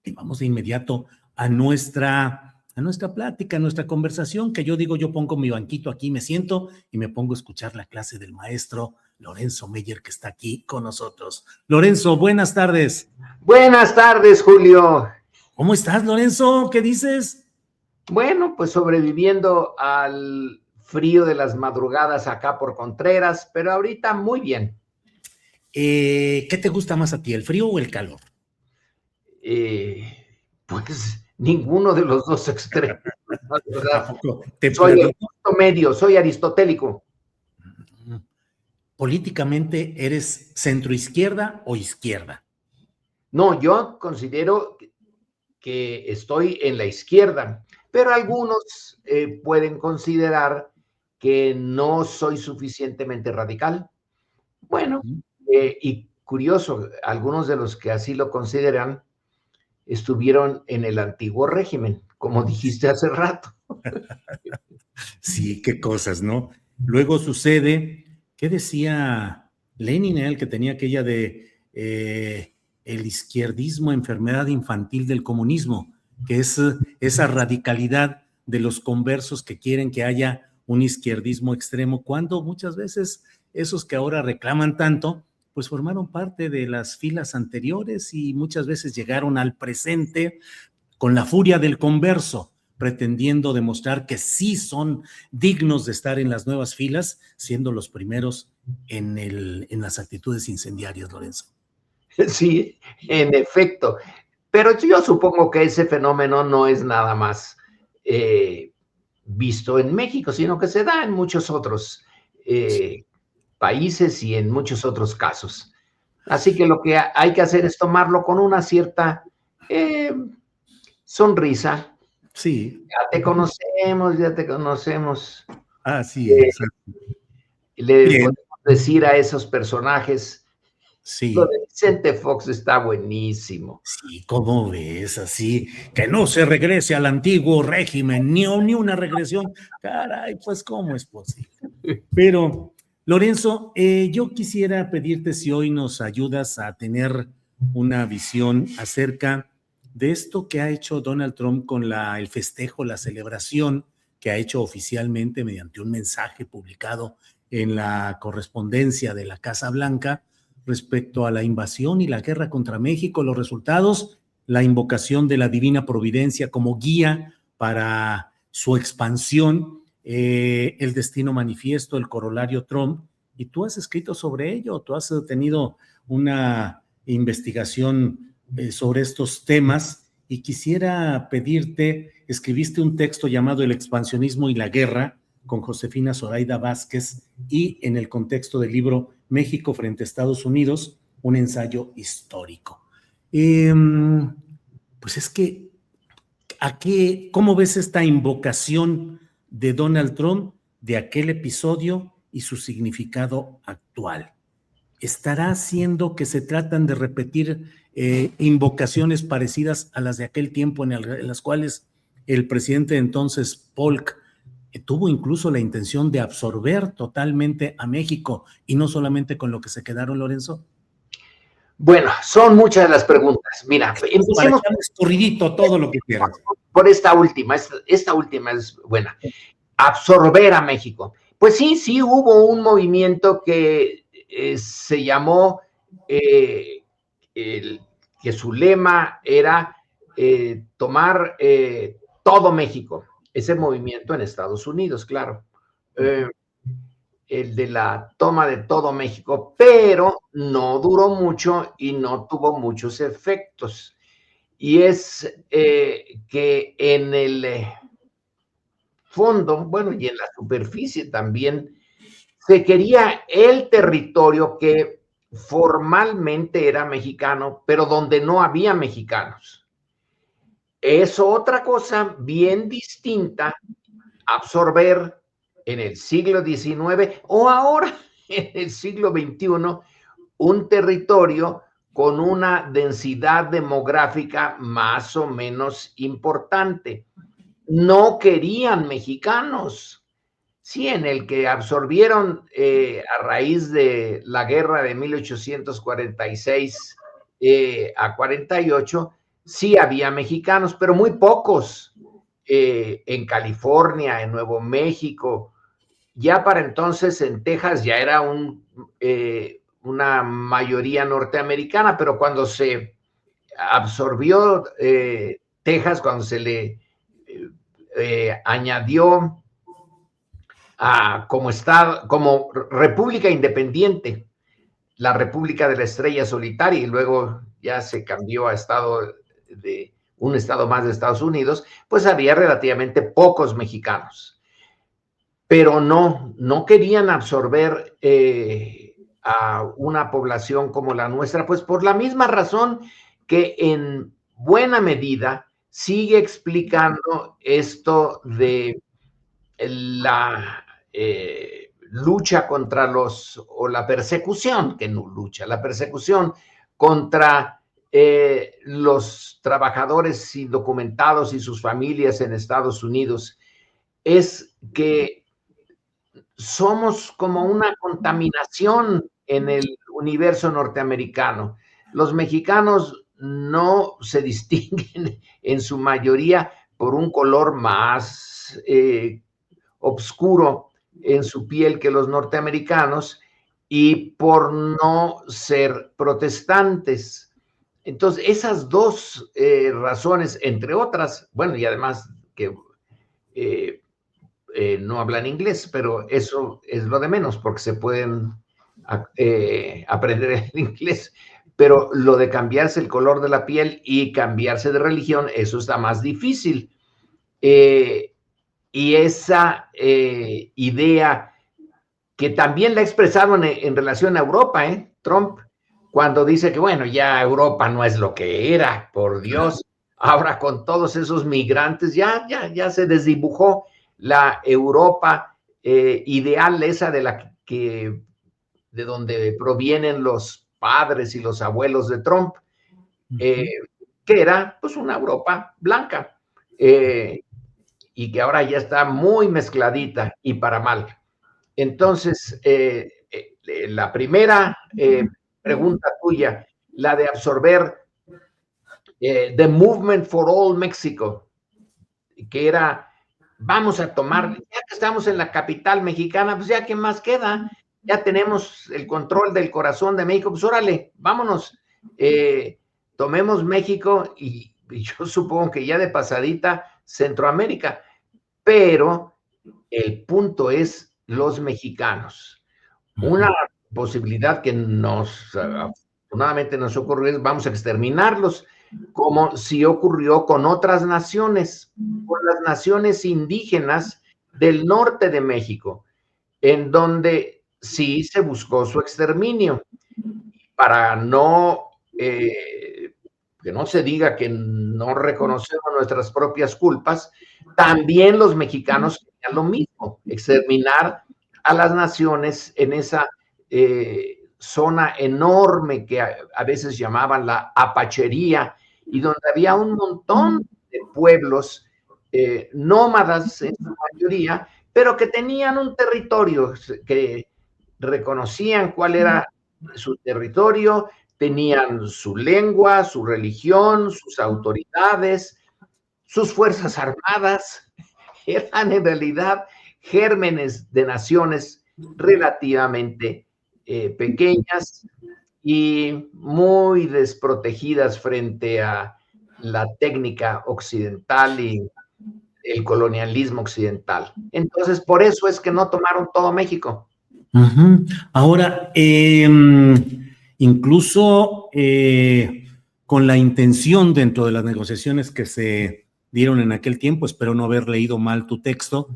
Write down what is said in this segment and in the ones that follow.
Y vamos de inmediato a nuestra plática, a nuestra conversación, que yo digo, yo pongo mi banquito aquí, me siento y me pongo a escuchar la clase del maestro Lorenzo Meyer, que está aquí con nosotros. Lorenzo, buenas tardes. Buenas tardes, Julio. ¿Cómo estás, Lorenzo? ¿Qué dices? Bueno, pues sobreviviendo al frío de las madrugadas acá por Contreras, pero ahorita muy bien. ¿Qué te gusta más a ti, el frío o el calor? Pues ninguno de los dos extremos. ¿A poco Soy el punto medio, soy aristotélico. ¿Políticamente eres centroizquierda o izquierda? No, yo considero que estoy en la izquierda, pero algunos pueden considerar que no soy suficientemente radical. Bueno, y curioso, algunos de los que así lo consideran estuvieron en el antiguo régimen, como dijiste hace rato. Sí, qué cosas, ¿no? Luego sucede, ¿qué decía Lenin, el que tenía aquella de el izquierdismo, enfermedad infantil del comunismo, que es esa radicalidad de los conversos que quieren que haya un izquierdismo extremo, cuando muchas veces esos que ahora reclaman tanto, pues formaron parte de las filas anteriores y muchas veces llegaron al presente con la furia del converso, pretendiendo demostrar que sí son dignos de estar en las nuevas filas, siendo los primeros en las actitudes incendiarias, Lorenzo. Sí, en efecto. Pero yo supongo que ese fenómeno no es nada más visto en México, sino que se da en muchos otros países y en muchos otros casos. Así que lo que hay que hacer es tomarlo con una cierta sonrisa. Sí. Ya te conocemos, ya te conocemos. Así es. Le Bien. podemos decir a esos personajes, Sí. lo de Vicente Fox está buenísimo. Sí, ¿cómo ves? Así, que no se regrese al antiguo régimen, ni una regresión. Caray, pues, ¿cómo es posible? Pero, Lorenzo, yo quisiera pedirte si hoy nos ayudas a tener una visión acerca de esto que ha hecho Donald Trump con el festejo, la celebración que ha hecho oficialmente mediante un mensaje publicado en la correspondencia de la Casa Blanca respecto a la invasión y la guerra contra México, los resultados, la invocación de la divina providencia como guía para su expansión, el destino manifiesto, el corolario Trump, y tú has escrito sobre ello, tú has tenido una investigación sobre estos temas y quisiera pedirte, escribiste un texto llamado El expansionismo y la guerra con Josefina Zoraida Vázquez y en el contexto del libro México frente a Estados Unidos, un ensayo histórico. Pues es que, ¿cómo ves esta invocación de Donald Trump de aquel episodio y su significado actual? ¿Estará haciendo que se tratan de repetir invocaciones parecidas a las de aquel tiempo en las cuales el presidente de entonces, Polk, tuvo incluso la intención de absorber totalmente a México y no solamente con lo que se quedaron, Lorenzo? Bueno, son muchas las preguntas. Mira, Para empecemos echarles corridito todo lo que quieras. por esta última. Esta última es buena. Absorber a México. Pues sí hubo un movimiento que se llamó, que su lema era tomar todo México. Ese movimiento en Estados Unidos, claro. El de la toma de todo México, pero no duró mucho y no tuvo muchos efectos. Y es que en el fondo, bueno, y en la superficie también, se quería el territorio que formalmente era mexicano, pero donde no había mexicanos. Es otra cosa bien distinta absorber en el siglo XIX o ahora en el siglo XXI un territorio con una densidad demográfica más o menos importante. No querían mexicanos. Sí, en el que absorbieron a raíz de la guerra de 1846 a 48, sí había mexicanos, pero muy pocos. En California, en Nuevo México, ya para entonces en Texas ya era una mayoría norteamericana, pero cuando se absorbió Texas, cuando se le añadió como estado, como república independiente, la República de la Estrella Solitaria, y luego ya se cambió a un estado más de Estados Unidos, pues había relativamente pocos mexicanos. Pero no querían absorber a una población como la nuestra, pues por la misma razón que en buena medida sigue explicando esto de la lucha contra o la persecución, que no lucha, la persecución contra los trabajadores indocumentados y sus familias en Estados Unidos, es que somos como una contaminación en el universo norteamericano. Los mexicanos no se distinguen en su mayoría por un color más oscuro en su piel que los norteamericanos y por no ser protestantes. Entonces, esas dos razones, entre otras, bueno, y además que no hablan inglés, pero eso es lo de menos porque se pueden aprender el inglés. Pero lo de cambiarse el color de la piel y cambiarse de religión, eso está más difícil. Y esa idea que también la expresaron en relación a Europa, Trump, cuando dice que, bueno, ya Europa no es lo que era, por Dios, ahora con todos esos migrantes, ya se desdibujó la Europa ideal, esa de donde provienen los padres y los abuelos de Trump, que era pues una Europa blanca, y que ahora ya está muy mezcladita y para mal. Entonces, la primera pregunta tuya, la de absorber The Movement for All Mexico, que era, vamos a tomar, ya que estamos en la capital mexicana, pues ya qué más queda, ya tenemos el control del corazón de México, pues órale, vámonos, tomemos México y yo supongo que ya de pasadita Centroamérica, pero el punto es los mexicanos. Una posibilidad que afortunadamente nos ocurrió es vamos a exterminarlos, como si ocurrió con otras naciones, con las naciones indígenas del norte de México, en donde sí se buscó su exterminio, para que no se diga que no reconocemos nuestras propias culpas. También los mexicanos querían lo mismo, exterminar a las naciones en esa zona enorme que a veces llamaban la apachería, y donde había un montón de pueblos nómadas en su mayoría, pero que tenían un territorio, que reconocían cuál era su territorio, tenían su lengua, su religión, sus autoridades, sus fuerzas armadas. Eran en realidad gérmenes de naciones relativamente pequeñas y muy desprotegidas frente a la técnica occidental y el colonialismo occidental. Entonces, por eso es que no tomaron todo México. Ahora, incluso con la intención dentro de las negociaciones que se dieron en aquel tiempo, espero no haber leído mal tu texto,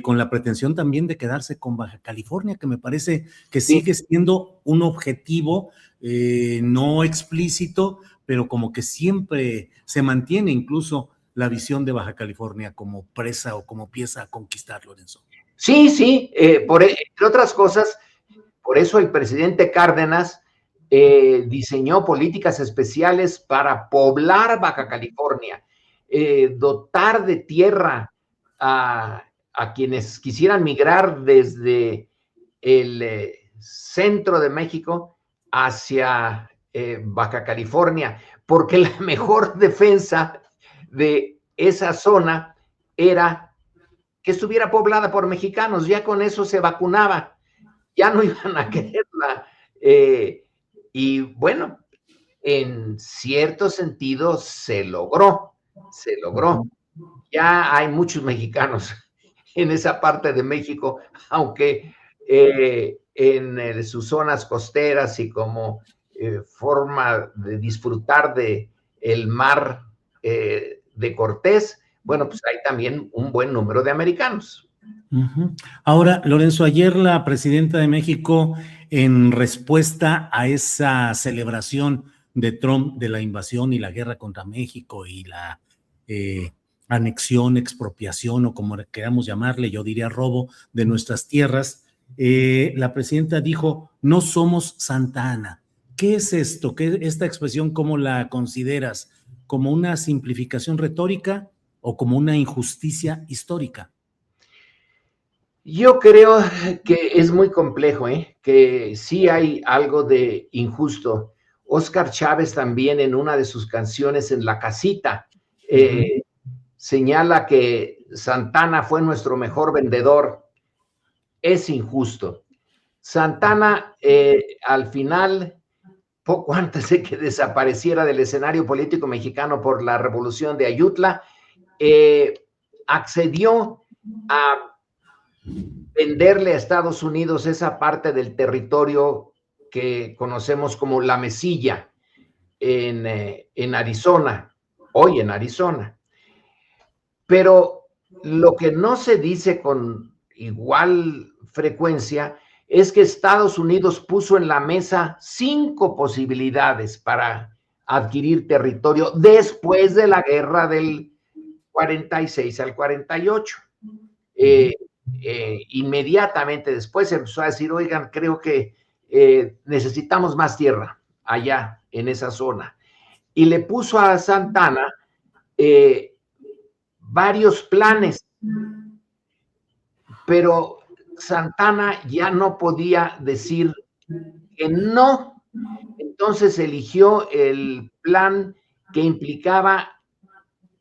con la pretensión también de quedarse con Baja California, que me parece que sigue siendo un objetivo no explícito, pero como que siempre se mantiene incluso la visión de Baja California como presa o como pieza a conquistar, Lorenzo. Sí, entre otras cosas, por eso el presidente Cárdenas diseñó políticas especiales para poblar Baja California, dotar de tierra a quienes quisieran migrar desde el centro de México hacia Baja California, porque la mejor defensa de esa zona era que estuviera poblada por mexicanos, ya con eso se vacunaba, ya no iban a quererla. Y bueno, en cierto sentido se logró. Ya hay muchos mexicanos en esa parte de México, aunque en sus zonas costeras y como forma de disfrutar de el mar de Cortés, bueno, pues hay también un buen número de americanos. Ahora, Lorenzo, ayer la presidenta de México, en respuesta a esa celebración de Trump de la invasión y la guerra contra México y la eh, anexión, expropiación o como queramos llamarle, yo diría robo de nuestras tierras, la presidenta dijo, no somos Santa Ana. ¿Qué es esto? ¿Esta expresión cómo la consideras? ¿Como una simplificación retórica o como una injusticia histórica? Yo creo que es muy complejo, que sí hay algo de injusto. Óscar Chávez también en una de sus canciones en La Casita señala que Santana fue nuestro mejor vendedor. Es injusto. Santana al final, poco antes de que desapareciera del escenario político mexicano por la revolución de Ayutla, accedió a venderle a Estados Unidos esa parte del territorio que conocemos como la Mesilla en Arizona, hoy en Arizona. Pero lo que no se dice con igual frecuencia es que Estados Unidos puso en la mesa 5 posibilidades para adquirir territorio después de la guerra del 46 al 48. Inmediatamente después se empezó a decir, oigan, creo que necesitamos más tierra allá en esa zona. Y le puso a Santana varios planes, pero Santana ya no podía decir que no. Entonces eligió el plan que implicaba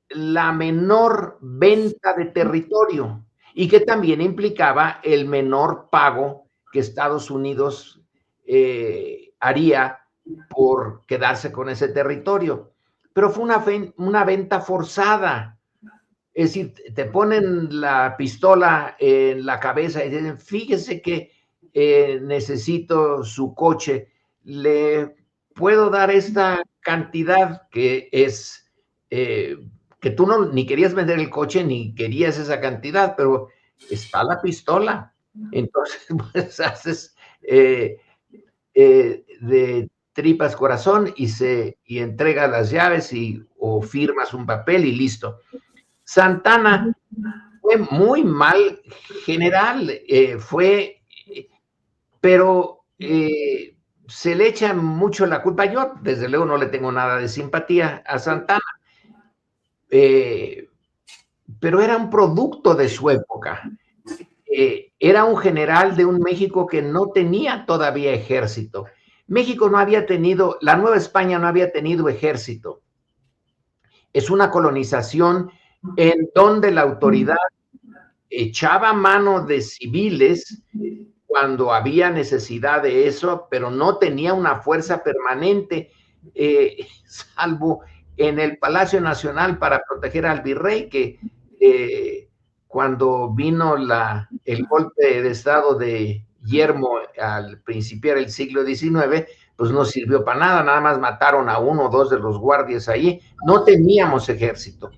la menor venta de territorio y que también implicaba el menor pago que Estados Unidos haría por quedarse con ese territorio. Pero fue una venta forzada. Es decir, te ponen la pistola en la cabeza y dicen, fíjese que necesito su coche, le puedo dar esta cantidad que es, que tú no, ni querías vender el coche, ni querías esa cantidad, pero está la pistola. Entonces, pues haces de tripas corazón y entregas las llaves o firmas un papel y listo. Santana fue muy mal general, pero se le echa mucho la culpa. Yo, desde luego, no le tengo nada de simpatía a Santana, pero era un producto de su época. Era un general de un México que no tenía todavía ejército. México no había tenido, la Nueva España no había tenido ejército. Es una colonización en donde la autoridad echaba mano de civiles cuando había necesidad de eso, pero no tenía una fuerza permanente, salvo en el Palacio Nacional para proteger al virrey, que cuando vino el golpe de estado de Yermo al principiar el siglo XIX, pues no sirvió para nada, nada más mataron a 1 o 2 de los guardias ahí, no teníamos ejército.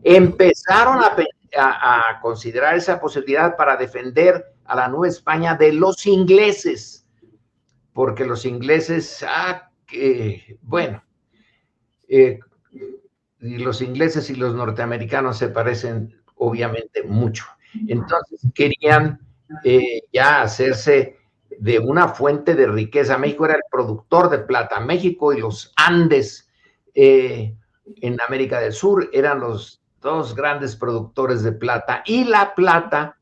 Empezaron a considerar esa posibilidad para defender a la Nueva España de los ingleses, porque los ingleses, bueno, los ingleses y los norteamericanos se parecen obviamente mucho. Entonces querían ya hacerse de una fuente de riqueza. México era el productor de plata. México y los Andes en América del Sur eran los 2 grandes productores de plata. Y la plata,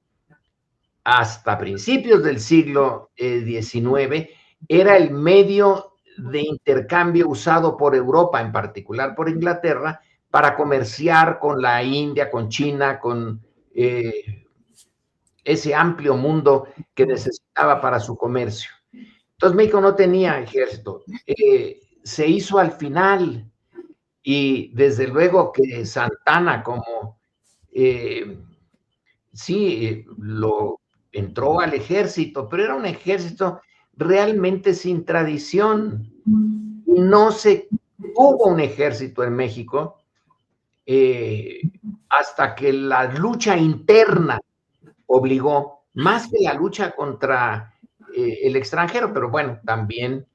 hasta principios del siglo XIX, era el medio de intercambio usado por Europa, en particular por Inglaterra, para comerciar con la India, con China, con ese amplio mundo que necesitaba para su comercio. Entonces México no tenía ejército. Se hizo al final, y desde luego que Santana, como sí, lo entró al ejército, pero era un ejército realmente sin tradición. No se hubo un ejército en México hasta que la lucha interna obligó, más que la lucha contra el extranjero, pero bueno, también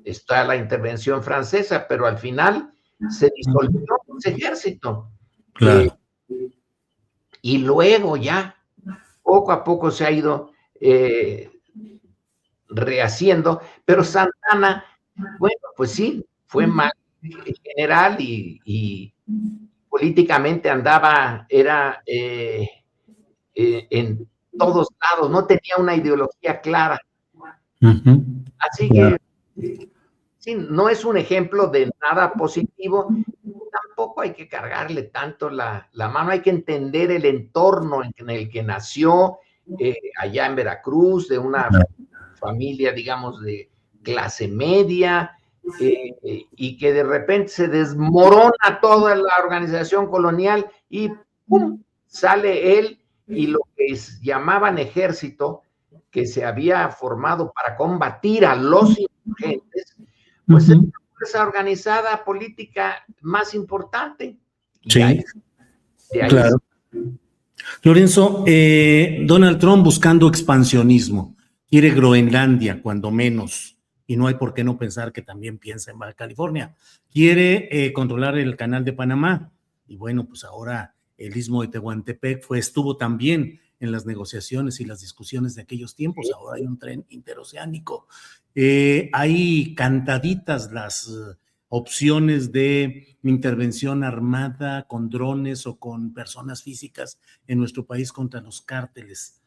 está la intervención francesa, pero al final se disolvió ese ejército. Claro. Y luego ya, poco a poco se ha ido rehaciendo, pero Santana, bueno, pues sí, fue mal general y políticamente andaba, era en todos lados, no tenía una ideología clara. Así que sí, no es un ejemplo de nada positivo, tampoco hay que cargarle tanto la mano, hay que entender el entorno en el que nació, allá en Veracruz, de una familia, digamos, de clase media, y que de repente se desmorona toda la organización colonial y ¡pum!, sale él y lo que llamaban ejército, que se había formado para combatir a los insurgentes, pues es la fuerza organizada política más importante. Sí, de ahí claro. Lorenzo, Donald Trump buscando expansionismo, quiere Groenlandia, cuando menos, y no hay por qué no pensar que también piensa en Baja California. Quiere controlar el canal de Panamá, y bueno, pues ahora el istmo de Tehuantepec estuvo también en las negociaciones y las discusiones de aquellos tiempos. Ahora hay un tren interoceánico. Hay cantaditas las opciones de intervención armada con drones o con personas físicas en nuestro país contra los cárteles.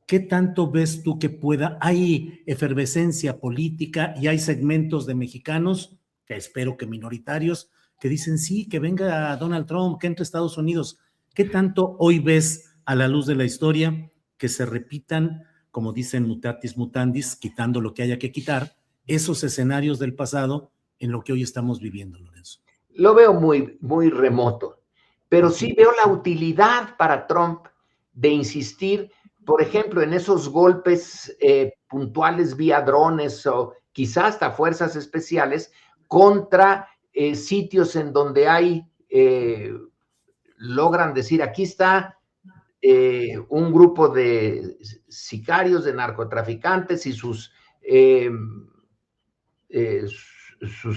¿Qué tanto ves tú que pueda? Hay efervescencia política y hay segmentos de mexicanos, que espero que minoritarios, que dicen sí, que venga Donald Trump, que entre a Estados Unidos. ¿Qué tanto hoy ves a la luz de la historia que se repitan, como dicen mutatis mutandis, quitando lo que haya que quitar, esos escenarios del pasado en lo que hoy estamos viviendo, Lorenzo? Lo veo muy, muy remoto, pero sí veo la utilidad para Trump de insistir, por ejemplo, en esos golpes puntuales vía drones o quizás hasta fuerzas especiales contra sitios en donde hay, logran decir, aquí está un grupo de sicarios, de narcotraficantes y sus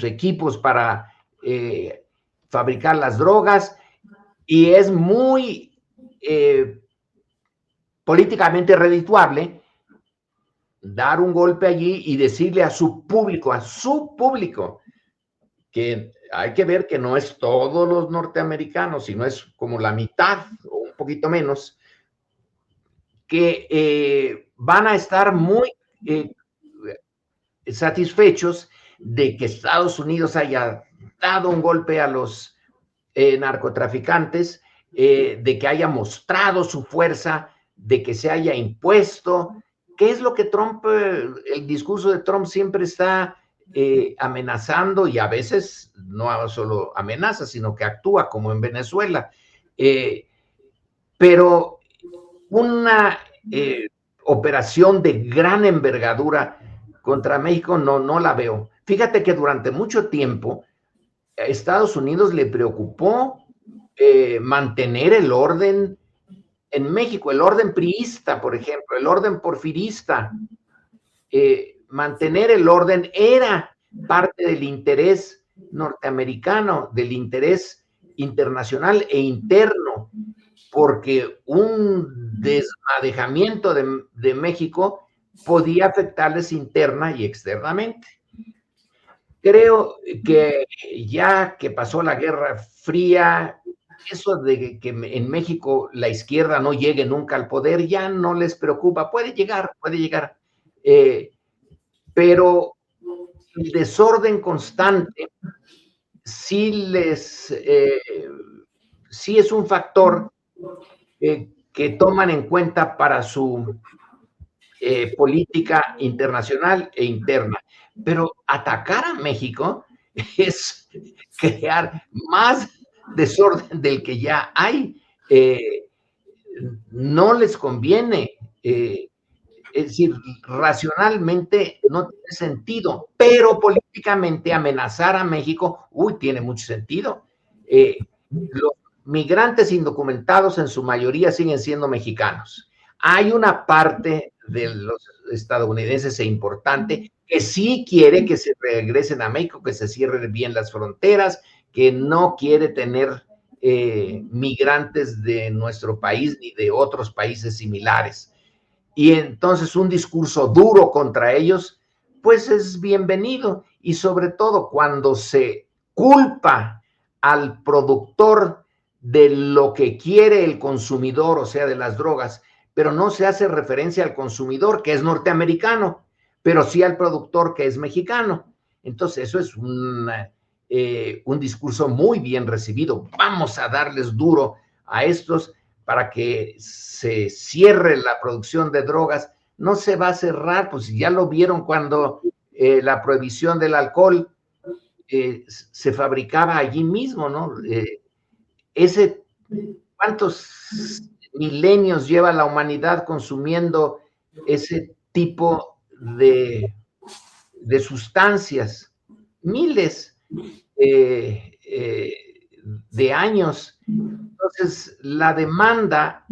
equipos para fabricar las drogas, y es muy políticamente redituable dar un golpe allí y decirle a su público, que hay que ver que no es todos los norteamericanos, sino es como la mitad o un poquito menos, que van a estar muy satisfechos de que Estados Unidos haya dado un golpe a los narcotraficantes, de que haya mostrado su fuerza, de que se haya impuesto. ¿Qué es lo que Trump, el discurso de Trump siempre está amenazando, y a veces no solo amenaza, sino que actúa, como en Venezuela? Pero una operación de gran envergadura contra México no la veo. Fíjate que durante mucho tiempo a Estados Unidos le preocupó mantener el orden en México, el orden priista, por ejemplo, el orden porfirista. Mantener el orden era parte del interés norteamericano, del interés internacional e interno, porque un desmadejamiento de México podía afectarles interna y externamente. Creo que ya que pasó la Guerra Fría, eso de que en México la izquierda no llegue nunca al poder ya no les preocupa. Puede llegar, pero el desorden constante sí sí es un factor que toman en cuenta para su política internacional e interna. Pero atacar a México es crear más desorden del que ya hay. No les conviene. Es decir, racionalmente no tiene sentido, pero políticamente amenazar a México, tiene mucho sentido. Los migrantes indocumentados en su mayoría siguen siendo mexicanos. Hay una parte de los estadounidenses importante que sí quiere que se regresen a México, que se cierren bien las fronteras, que no quiere tener migrantes de nuestro país ni de otros países similares. Y entonces un discurso duro contra ellos, pues es bienvenido. Y sobre todo cuando se culpa al productor de lo que quiere el consumidor, o sea, de las drogas, pero no se hace referencia al consumidor, que es norteamericano, pero sí al productor, que es mexicano. Entonces eso es un discurso muy bien recibido. Vamos a darles duro a estos para que se cierre la producción de drogas. No se va a cerrar, pues ya lo vieron cuando la prohibición del alcohol se fabricaba allí mismo, ¿no? ¿Cuántos milenios lleva la humanidad consumiendo ese tipo de sustancias? Miles de años. Entonces, la demanda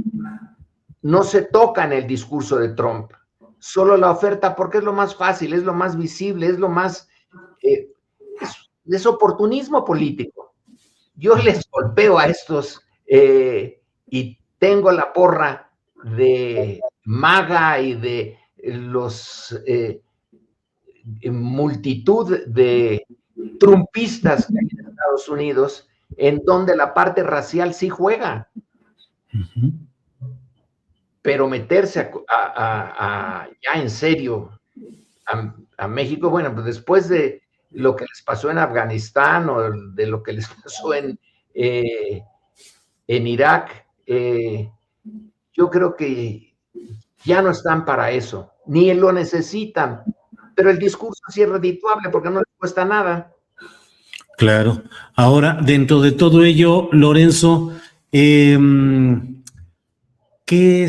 no se toca en el discurso de Trump, solo la oferta, porque es lo más fácil, es lo más visible, es lo más... es oportunismo político. Yo les golpeo a estos y tengo la porra de MAGA y de los multitud de trumpistas que hay en Estados Unidos, en donde la parte racial sí juega. Pero meterse ya en serio a México, bueno, pues después de lo que les pasó en Afganistán o de lo que les pasó en Irak, yo creo que ya no están para eso, ni lo necesitan, pero el discurso sí es redituable porque no les cuesta nada. Claro. Ahora, dentro de todo ello, Lorenzo, ¿qué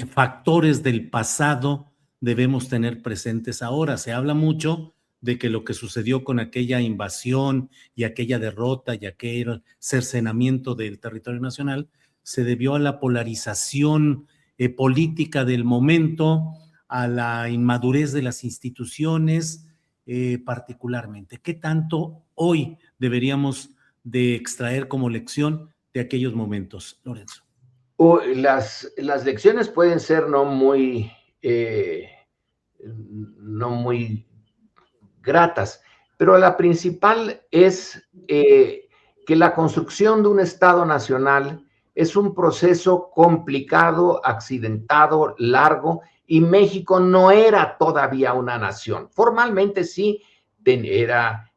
factores del pasado debemos tener presentes ahora? Se habla mucho de que lo que sucedió con aquella invasión y aquella derrota y aquel cercenamiento del territorio nacional se debió a la polarización política del momento, a la inmadurez de las instituciones, particularmente. ¿Qué tanto hoy deberíamos de extraer como lección de aquellos momentos, Lorenzo? Las lecciones pueden ser no muy gratas, pero la principal es que la construcción de un Estado nacional es un proceso complicado, accidentado, largo, y México no era todavía una nación. Formalmente sí, era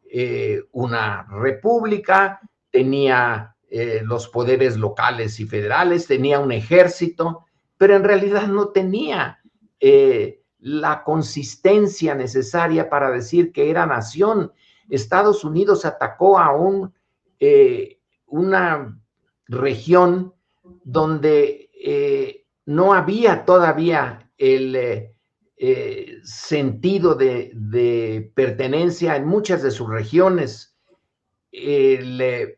una república, tenía los poderes locales y federales, tenía un ejército, pero en realidad no tenía la consistencia necesaria para decir que era nación. Estados Unidos atacó a una región donde no había todavía el sentido de pertenencia en muchas de sus regiones. El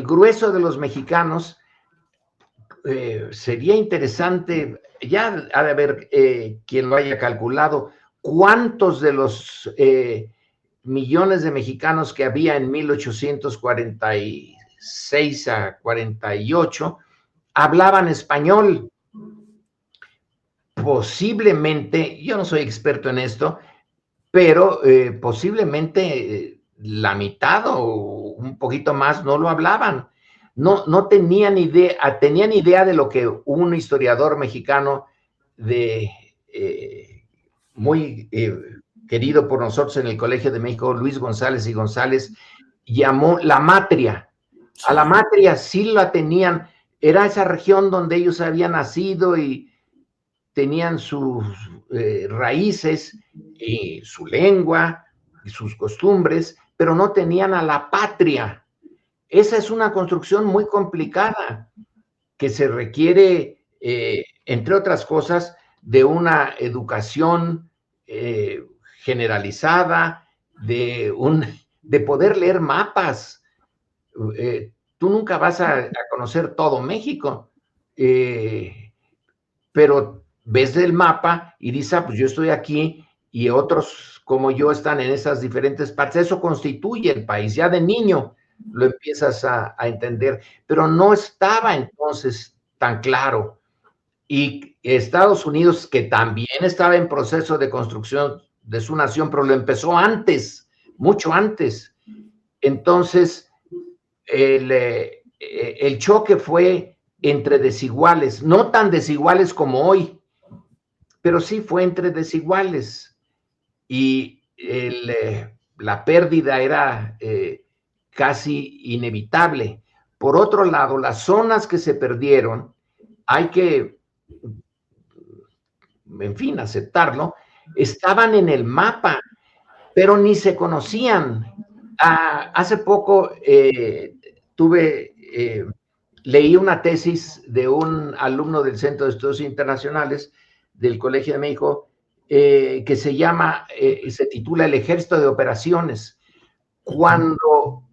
grueso de los mexicanos, sería interesante, ya ha de haber quien lo haya calculado, cuántos de los millones de mexicanos que había en 1846 a 48 hablaban español. Posiblemente, yo no soy experto en esto, pero posiblemente la mitad o un poquito más no lo hablaban. No tenían idea de lo que un historiador mexicano querido por nosotros en el Colegio de México, Luis González y González, llamó la matria. A la matria sí la tenían, era esa región donde ellos habían nacido y tenían sus raíces, y su lengua y sus costumbres, pero no tenían a la patria. Esa es una construcción muy complicada que se requiere, entre otras cosas, de una educación generalizada, de poder leer mapas. Tú nunca vas a conocer todo México, pero ves el mapa y dices, pues yo estoy aquí y otros como yo están en esas diferentes partes. Eso constituye el país. Ya de niño lo empiezas a entender, pero no estaba entonces tan claro. Y Estados Unidos, que también estaba en proceso de construcción de su nación, pero lo empezó antes, mucho antes. Entonces, el choque fue entre desiguales, no tan desiguales como hoy, pero sí fue entre desiguales. Y la pérdida era casi inevitable. Por otro lado, las zonas que se perdieron, hay que, en fin, aceptarlo, estaban en el mapa, pero ni se conocían. Hace poco leí una tesis de un alumno del Centro de Estudios Internacionales del Colegio de México que se titula El Ejército de Operaciones. Cuando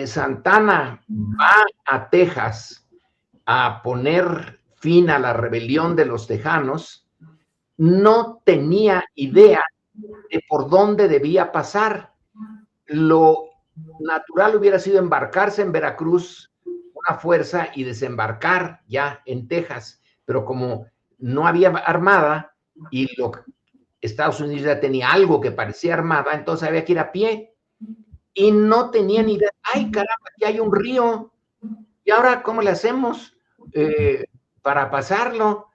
Santana va a Texas a poner fin a la rebelión de los tejanos, no tenía idea de por dónde debía pasar. Lo natural hubiera sido embarcarse en Veracruz, una fuerza, y desembarcar ya en Texas, pero como no había armada y Estados Unidos ya tenía algo que parecía armada, entonces había que ir a pie y no tenía ni idea. Ay, caramba, aquí hay un río, ¿y ahora cómo le hacemos para pasarlo?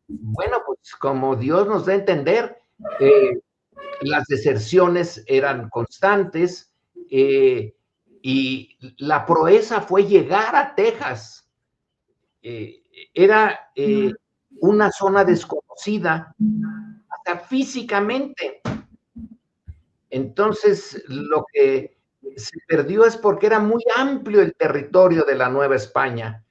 Bueno, pues como Dios nos da a entender, las deserciones eran constantes y la proeza fue llegar a Texas. Era una zona desconocida hasta físicamente. Entonces, lo que se perdió es porque era muy amplio el territorio de la Nueva España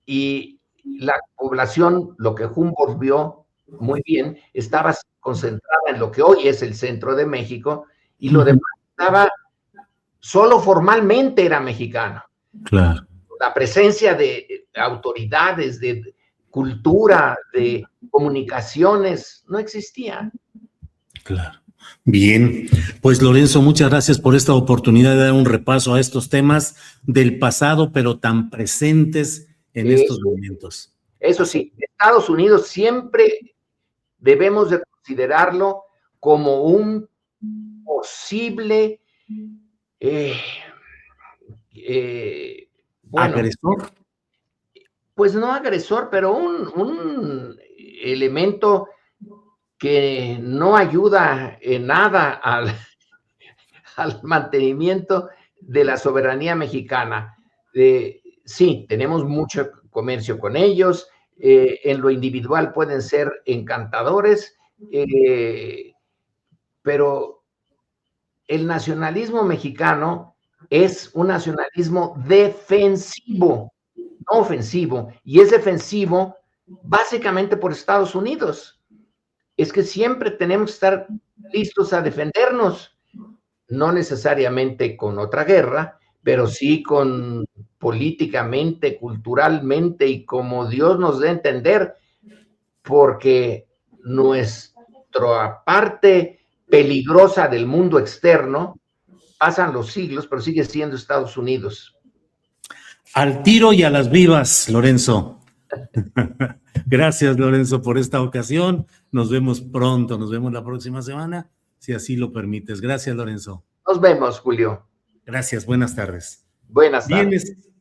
y la población, lo que Humboldt vio muy bien, estaba concentrada en lo que hoy es el centro de México y lo demás estaba, solo formalmente era mexicano. Claro. La presencia de autoridades, de cultura, de comunicaciones, no existía. Claro. Bien, pues Lorenzo, muchas gracias por esta oportunidad de dar un repaso a estos temas del pasado, pero tan presentes en estos momentos. Eso sí, Estados Unidos siempre debemos de considerarlo como un posible bueno, ¿agresor? Pues no agresor, pero un elemento que no ayuda en nada al mantenimiento de la soberanía mexicana. Sí, tenemos mucho comercio con ellos, en lo individual pueden ser encantadores, pero el nacionalismo mexicano es un nacionalismo defensivo, no ofensivo, y es defensivo básicamente por Estados Unidos. Es que siempre tenemos que estar listos a defendernos, no necesariamente con otra guerra, pero sí con políticamente, culturalmente y como Dios nos dé a entender, porque nuestra parte peligrosa del mundo externo pasan los siglos, pero sigue siendo Estados Unidos. Al tiro y a las vivas, Lorenzo. Gracias, Lorenzo, por esta ocasión. Nos vemos pronto, nos vemos la próxima semana, si así lo permites. Gracias, Lorenzo. Nos vemos, Julio. Gracias, buenas tardes. Buenas tardes.